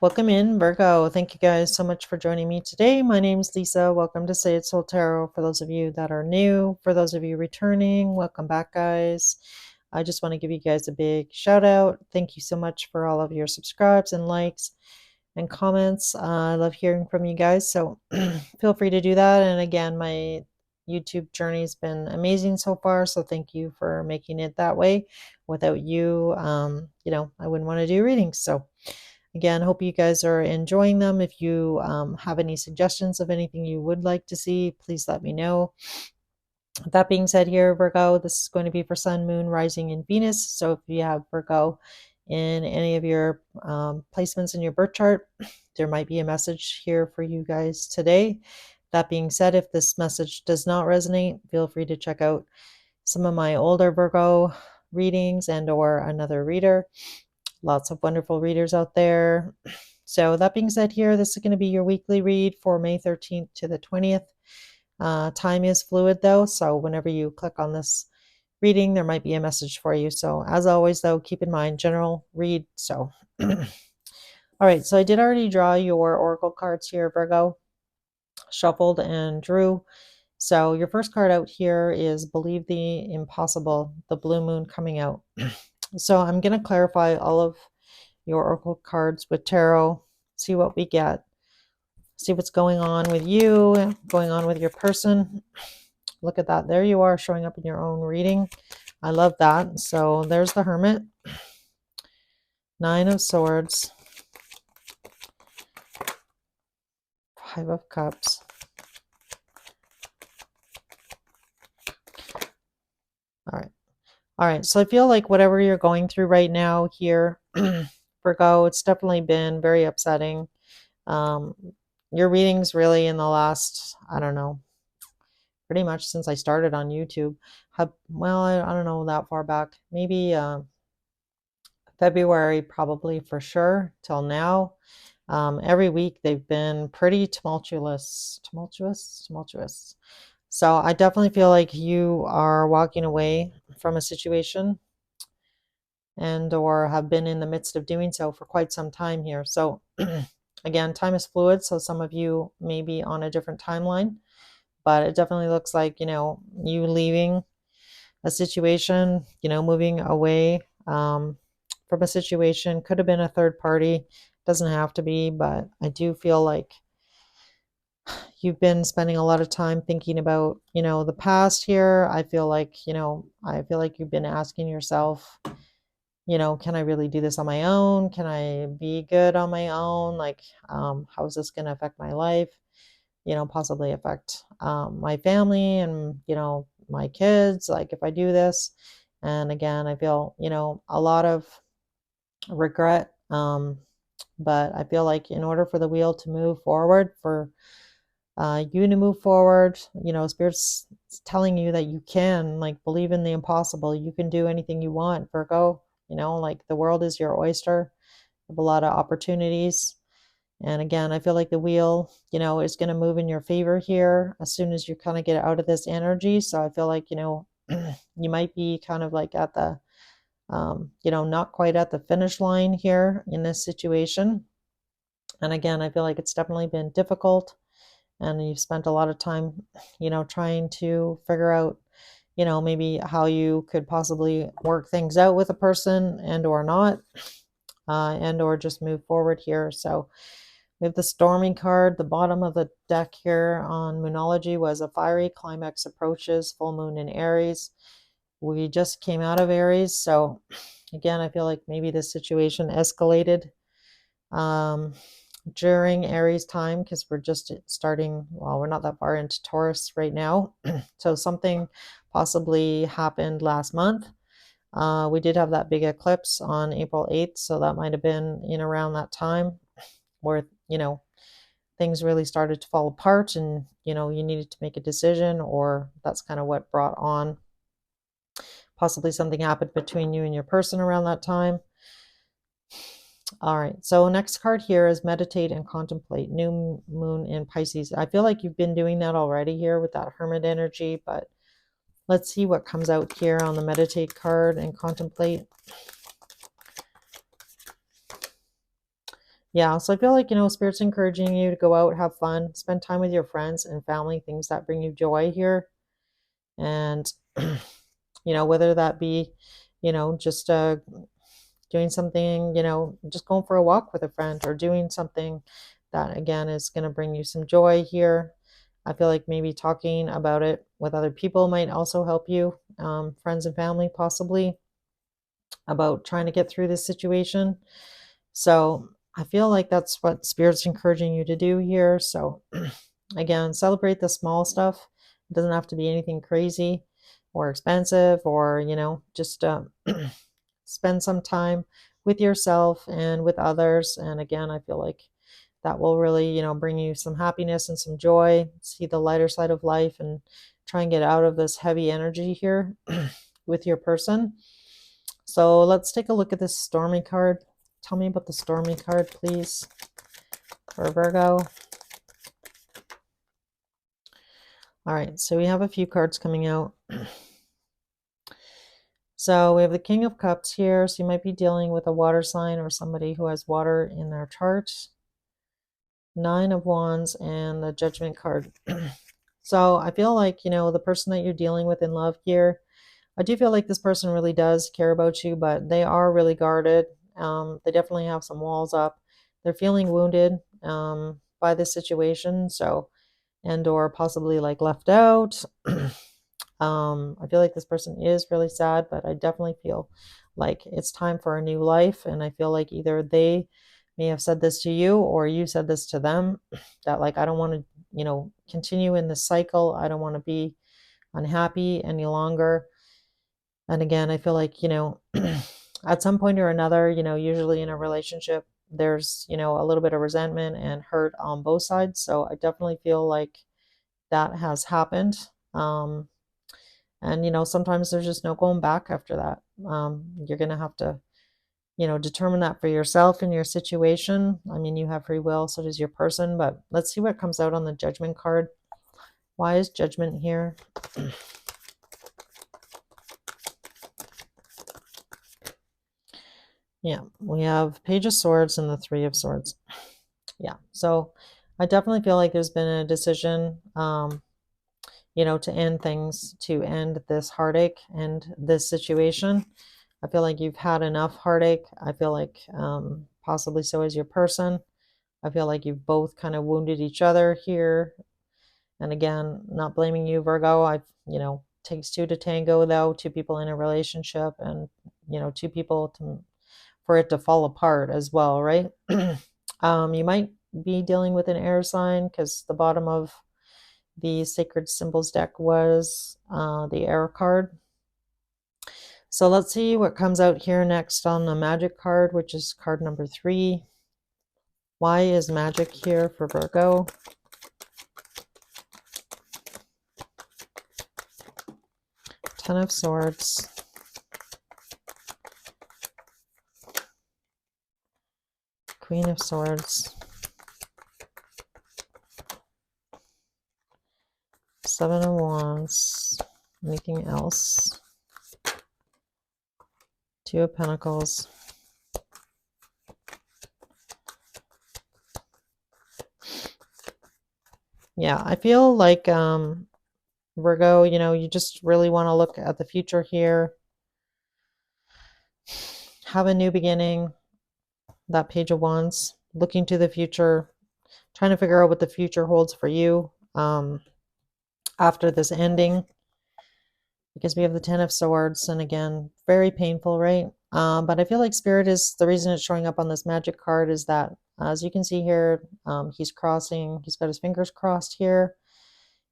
Welcome in, Virgo. Thank you guys so much for joining me today. My name is Lisa. Welcome to Say It Soul Tarot. For those of you that are new, for those of you returning, welcome back, guys. I just want to give you guys a big shout out. Thank you so much for all of your subscribes and likes and comments. I love hearing from you guys. So feel free to do that. And again, my YouTube journey's been amazing so far. So thank you for making it that way. Without you, I wouldn't want to do readings. So again, hope you guys are enjoying them. If you have any suggestions of anything you would like to see, please let me know. That being said, here, Virgo, this is going to be for Sun, Moon, Rising, and Venus. So if you have Virgo in any of your placements in your birth chart, there might be a message here for you guys today. That being said, if this message does not resonate, feel free to check out some of my older Virgo readings and or another reader. Lots of wonderful readers out there. So that being said, here, this is going to be your weekly read for May 13th to the 20th. Time is fluid though, so whenever you click on this reading, there might be a message for you. So as always though, keep in mind, general read. So all right, so I did already draw your oracle cards here, Virgo, shuffled and drew. So your first card out here is Believe the Impossible, the blue moon coming out. So I'm going to clarify all of your oracle cards with tarot, see what we get, see what's going on with you, going on with your person. Look at that. There you are, showing up in your own reading. I love that. So there's the Hermit, Nine of Swords, Five of Cups, all right. All right, so I feel like whatever you're going through right now here, Virgo, it's definitely been very upsetting. Your readings really in the last, I don't know, pretty much since I started on YouTube, well, I don't know that far back, maybe February, probably for sure, till now. Every week they've been pretty tumultuous. So I definitely feel like you are walking away from a situation and or have been in the midst of doing so for quite some time here. So again, time is fluid, so some of you may be on a different timeline, but it definitely looks like, you leaving a situation, moving away from a situation. Could have been a third party, doesn't have to be, but I do feel like you've been spending a lot of time thinking about, the past here. I feel like you've been asking yourself, can I really do this on my own? Can I be good on my own? Like, how is this going to affect my life? Possibly affect my family and, my kids, like if I do this. And again, I feel, a lot of regret. But I feel like in order for the wheel to move forward, for you to move forward, Spirit's telling you that you can, like, believe in the impossible. You can do anything you want, Virgo. Like the world is your oyster. You have a lot of opportunities. And again, I feel like the wheel, is going to move in your favor here as soon as you kind of get out of this energy. So I feel like, you might be kind of like at the, not quite at the finish line here in this situation. And again, I feel like it's definitely been difficult and you've spent a lot of time, trying to figure out, maybe how you could possibly work things out with a person and or not, and or just move forward here. So we have the Storming card. The bottom of the deck here on Moonology was a fiery climax approaches, full moon in Aries. We just came out of Aries. So again, I feel like maybe this situation escalated during Aries time because we're just starting, well, we're not that far into Taurus right now. So something possibly happened last month. We did have that big eclipse on April 8th. So that might have been in around that time where, things really started to fall apart and, you needed to make a decision, or that's kind of what brought on possibly something happened between you and your person around that time. All right, so next card here is Meditate and Contemplate, New Moon in Pisces. I feel like you've been doing that already here with that Hermit energy, but let's see what comes out here on the Meditate card and Contemplate. Yeah, so I feel like, Spirit's encouraging you to go out, have fun, spend time with your friends and family, things that bring you joy here. And, whether that be, just doing something, just going for a walk with a friend or doing something that, again, is going to bring you some joy here. I feel like maybe talking about it with other people might also help you, friends and family, possibly, about trying to get through this situation. So I feel like that's what Spirit's encouraging you to do here. So again, celebrate the small stuff. It doesn't have to be anything crazy or expensive, or, just spend some time with yourself and with others. And again, I feel like that will really, bring you some happiness and some joy, see the lighter side of life, and try and get out of this heavy energy here with your person. So let's take a look at this stormy card. Tell me about the stormy card, please, for Virgo. All right, so we have a few cards coming out. So we have the King of Cups here. So you might be dealing with a water sign or somebody who has water in their chart. Nine of Wands and the Judgment card. So I feel like, the person that you're dealing with in love here, I do feel like this person really does care about you, but they are really guarded. They definitely have some walls up. They're feeling wounded by this situation. So, and or possibly like left out. I feel like this person is really sad, but I definitely feel like it's time for a new life. And I feel like either they may have said this to you or you said this to them, that like, I don't want to, continue in this cycle. I don't want to be unhappy any longer. And again, I feel like, at some point or another, usually in a relationship, there's, a little bit of resentment and hurt on both sides. So I definitely feel like that has happened. And, sometimes there's just no going back after that. You're going to have to, determine that for yourself in your situation. I mean, you have free will, so does your person. But let's see what comes out on the Judgment card. Why is Judgment here? Yeah, we have Page of Swords and the Three of Swords. Yeah, so I definitely feel like there's been a decision, to end things, to end this heartache and this situation. I feel like you've had enough heartache. I feel like possibly so is your person. I feel like you've both kind of wounded each other here. And again, not blaming you, Virgo. Takes two to tango, though, two people in a relationship, and, two people for it to fall apart as well, right? You might be dealing with an air sign because the bottom of the Sacred Symbols deck was the air card. So let's see what comes out here next on the Magic card, which is card number 3. Why is Magic here for Virgo? Ten of Swords. Queen of Swords. Seven of Wands. Anything else? Two of Pentacles. Yeah, I feel like Virgo, you just really want to look at the future here. Have a new beginning. That Page of Wands. Looking to the future. Trying to figure out what the future holds for you after this ending. Because we have the Ten of Swords, and again, very painful, right? But I feel like Spirit is, the reason it's showing up on this Magic card is that, as you can see here, he's crossing, he's got his fingers crossed here.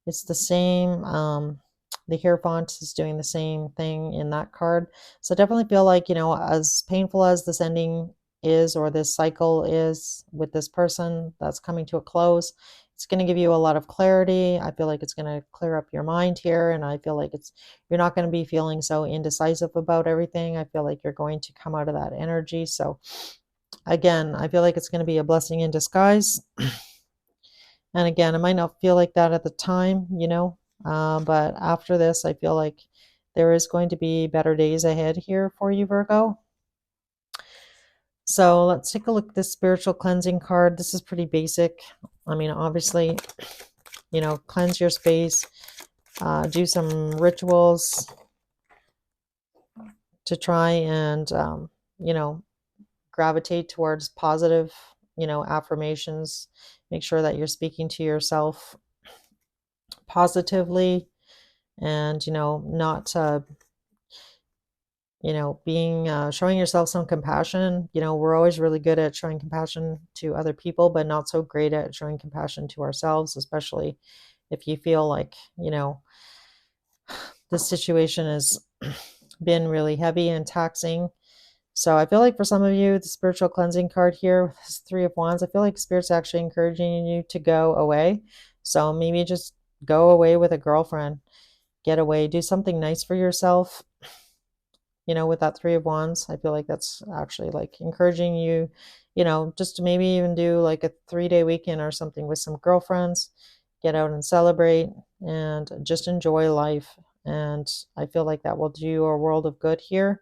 It's the same, the Hierophant is doing the same thing in that card. So I definitely feel like, as painful as this ending is, or this cycle is with this person that's coming to a close, it's going to give you a lot of clarity. I feel like it's going to clear up your mind here, and I feel like you're not going to be feeling so indecisive about everything. I feel like you're going to come out of that energy. So again, I feel like it's going to be a blessing in disguise. And again, it might not feel like that at the time, but after this, I feel like there is going to be better days ahead here for you, Virgo. So let's take a look at this spiritual cleansing card. This is pretty basic. I mean, obviously, cleanse your space, do some rituals to try and, you know, gravitate towards positive, affirmations. Make sure that you're speaking to yourself positively and, not, being, showing yourself some compassion. We're always really good at showing compassion to other people, but not so great at showing compassion to ourselves, especially if you feel like, this situation has been really heavy and taxing. So I feel like for some of you, the spiritual cleansing card here with this Three of Wands, I feel like Spirit's actually encouraging you to go away. So maybe just go away with a girlfriend, get away, do something nice for yourself. With that Three of Wands, I feel like that's actually like encouraging you, just to maybe even do like a 3-day weekend or something with some girlfriends, get out and celebrate and just enjoy life. And I feel like that will do you a world of good here.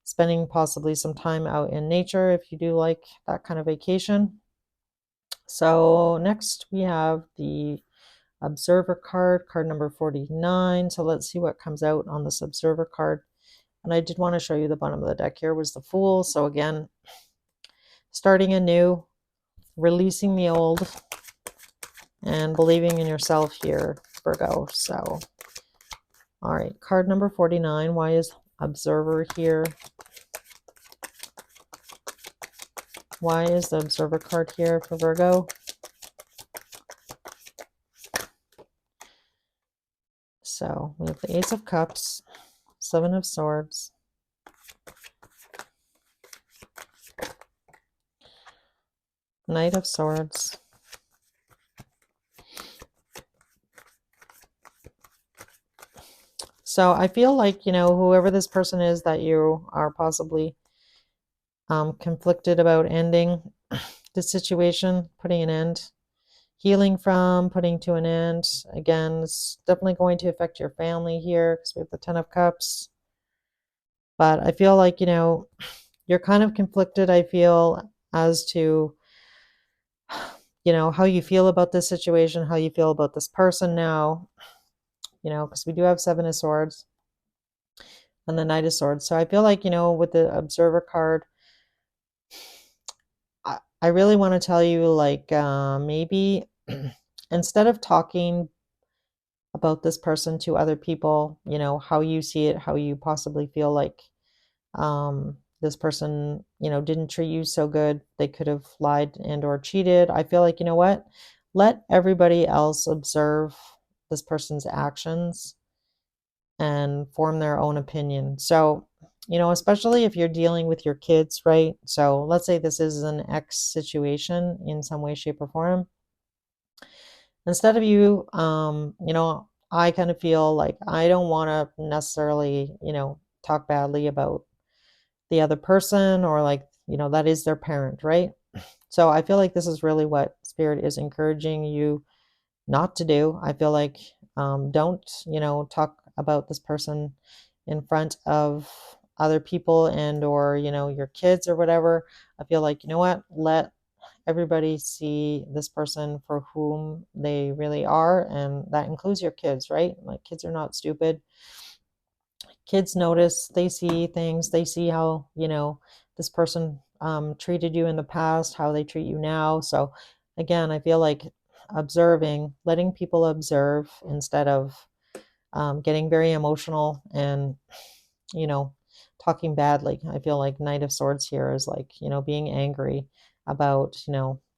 Spending possibly some time out in nature if you do like that kind of vacation. So next we have the Observer card, card number 49. So let's see what comes out on this Observer card. And I did want to show you the bottom of the deck here was the Fool. So again, starting anew, releasing the old, and believing in yourself here, Virgo. So, all right, card number 49. Why is Observer here? Why is the Observer card here for Virgo? So we have the Ace of Cups, Seven of Swords, Knight of Swords, so I feel like, whoever this person is that you are possibly conflicted about ending the situation, putting an end, healing from, putting to an end. Again, it's definitely going to affect your family here because we have the Ten of Cups. But I feel like, you're kind of conflicted, I feel, as to, how you feel about this situation, how you feel about this person now, because we do have Seven of Swords and the Knight of Swords. So I feel like, with the Observer card, I really want to tell you, like, maybe instead of talking about this person to other people, how you see it, how you possibly feel like this person, didn't treat you so good. They could have lied and or cheated. I feel like, what? Let everybody else observe this person's actions and form their own opinion. So, especially if you're dealing with your kids, right? So let's say this is an ex situation in some way, shape, or form. Instead of you, I kind of feel like I don't want to necessarily, talk badly about the other person or like, that is their parent, right? So I feel like this is really what Spirit is encouraging you not to do. I feel like don't, talk about this person in front of other people and or, your kids or whatever. I feel like, what? Let everybody see this person for whom they really are, and that includes your kids, right? Like kids are not stupid. Kids notice, they see things, they see how, this person treated you in the past, how they treat you now. So again, I feel like observing, letting people observe instead of getting very emotional and, you know, talking badly. I feel like Knight of Swords here is like, being angry about,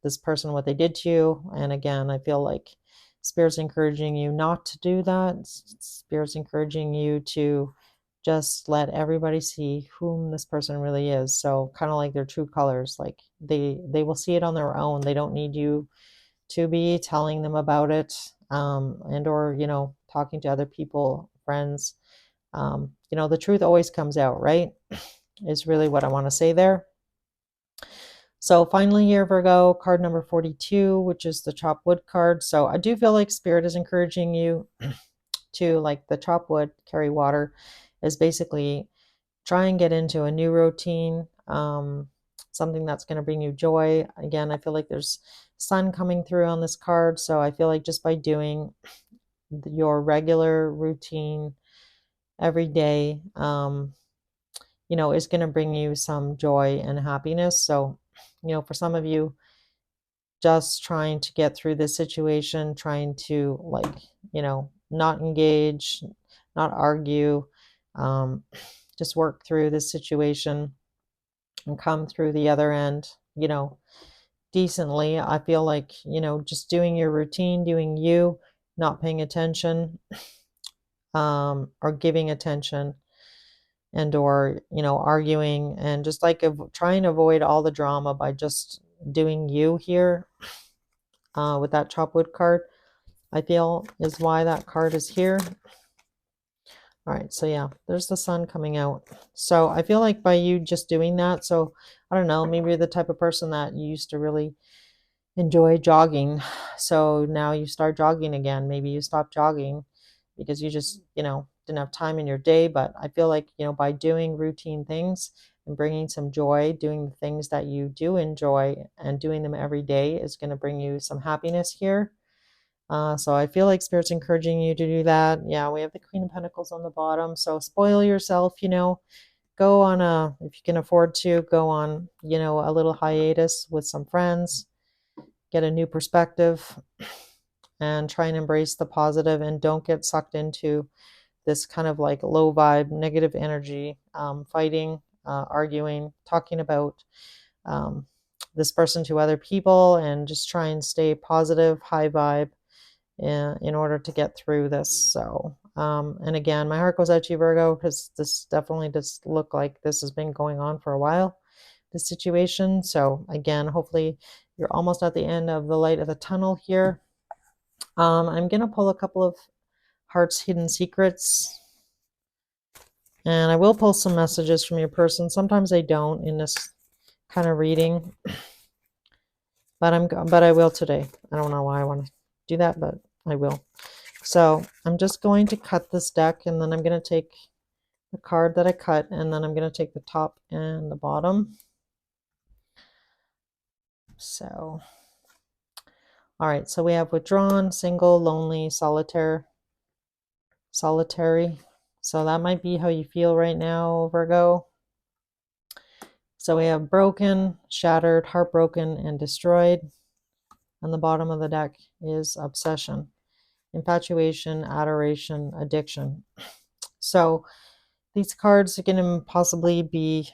this person, what they did to you. And again, I feel like Spirit's encouraging you not to do that. Spirit's encouraging you to just let everybody see whom this person really is. So kind of like their true colors, like they will see it on their own. They don't need you to be telling them about it, and or, talking to other people, friends. The truth always comes out, right? Is really what I want to say there. So finally here, Virgo, card number 42, which is the chop wood card. So I do feel like Spirit is encouraging you to, like, the chop wood, carry water, is basically try and get into a new routine. something that's going to bring you joy. Again, I feel like there's sun coming through on this card. So I feel like just by doing your regular routine every day, is going to bring you some joy and happiness. So, for some of you, just trying to get through this situation, trying to not engage, not argue, um, just work through this situation and come through the other end, decently. I feel like, just doing your routine, doing you, not paying attention, or giving attention and or arguing, and just like trying to avoid all the drama by just doing you here, with that chopwood card, I feel is why that card is here. All right, so yeah, there's the sun coming out. So I feel like by you just doing that, so I don't know, maybe you're the type of person that you used to really enjoy jogging. So now you start jogging again. Maybe you stop jogging because you just, didn't have time in your day. But I feel like, by doing routine things and bringing some joy, doing the things that you do enjoy and doing them every day is going to bring you some happiness here. So I feel like Spirit's encouraging you to do that. Yeah, we have the Queen of Pentacles on the bottom. So spoil yourself, go on if you can afford to, go on, a little hiatus with some friends, get a new perspective, and try and embrace the positive, and don't get sucked into this kind of like low vibe, negative energy, fighting, arguing, talking about this person to other people, and just try and stay positive, high vibe in order to get through this. So, and again, my heart goes out to you, Virgo, because this definitely does look like this has been going on for a while, this situation. So again, hopefully you're almost at the end of the light of the tunnel here. I'm going to pull a couple of heart's hidden secrets, and I will pull some messages from your person. Sometimes I don't in this kind of reading, but I will today. I don't know why I want to do that, but I will. So I'm just going to cut this deck, and then I'm going to take the card that I cut, and then I'm going to take the top and the bottom. So, all right, so we have withdrawn, single, lonely, solitary. So that might be how you feel right now, Virgo. So we have broken, shattered, heartbroken, and destroyed. And the bottom of the deck is obsession, infatuation, adoration, addiction. So these cards are going to possibly be,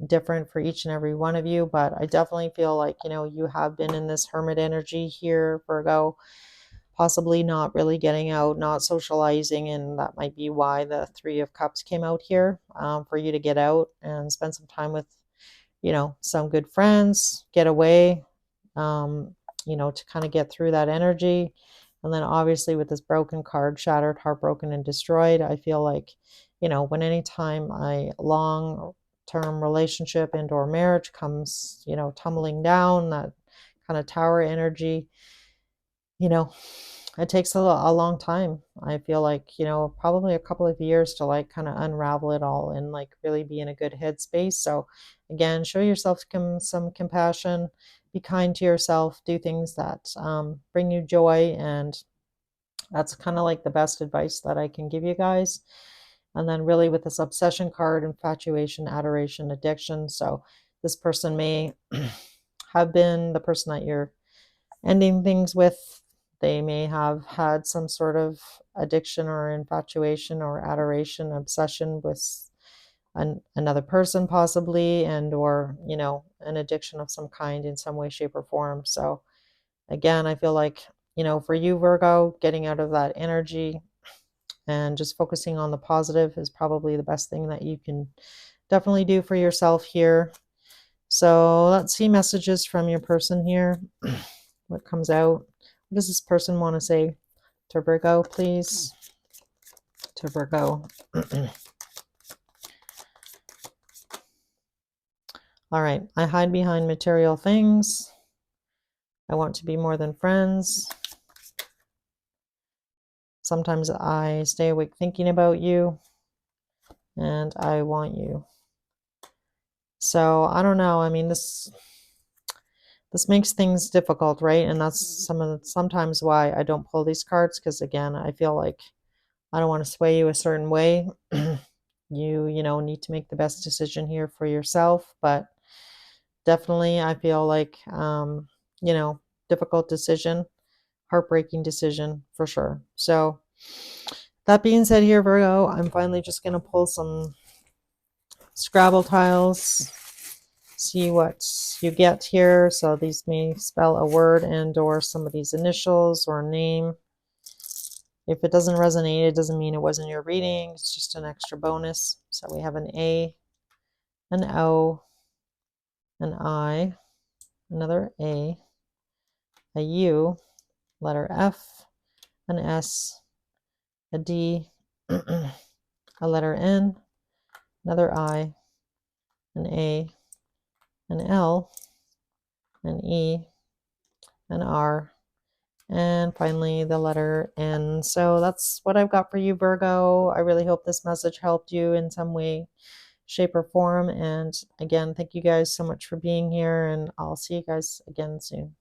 different for each and every one of you, but I definitely feel like, you have been in this hermit energy here, Virgo, possibly not really getting out, not socializing, and that might be why the Three of Cups came out here, for you to get out and spend some time with, some good friends, get away, to kind of get through that energy. And then obviously with this broken card, shattered, heartbroken, and destroyed, I feel like, when anytime a long-term relationship and or marriage comes, tumbling down, that kind of tower energy, it takes a long time. I feel like, probably a couple of years to like kind of unravel it all and like really be in a good headspace. So again, show yourself some compassion, be kind to yourself, do things that bring you joy. And that's kind of like the best advice that I can give you guys. And then really with this obsession card, infatuation, adoration, addiction. So this person may have been the person that you're ending things with. They may have had some sort of addiction or infatuation or adoration, obsession with another person possibly, and or, an addiction of some kind in some way, shape, or form. So again, I feel like, for you, Virgo, getting out of that energy and just focusing on the positive is probably the best thing that you can definitely do for yourself here. So let's see messages from your person here. What comes out? What does this person want to say to Virgo, please? To Virgo. All right. I hide behind material things. I want to be more than friends. Sometimes I stay awake thinking about you, and I want you. So I don't know. I mean, this makes things difficult, right? And that's sometimes why I don't pull these cards, because again, I feel like I don't want to sway you a certain way. You need to make the best decision here for yourself, but definitely I feel like you know, difficult decision, heartbreaking decision for sure. So that being said here, Virgo, I'm finally just going to pull some Scrabble tiles, see what you get here. So these may spell a word and or somebody's initials or name. If it doesn't resonate, it doesn't mean it wasn't your reading. It's just an extra bonus. So we have an A, an O, an I, another A, U, letter F, an S, a D, a letter N, another I, an A, an L, an E, an R, and finally the letter N. So that's what I've got for you, Virgo. I really hope this message helped you in some way, shape, or form. And again, thank you guys so much for being here, and I'll see you guys again soon.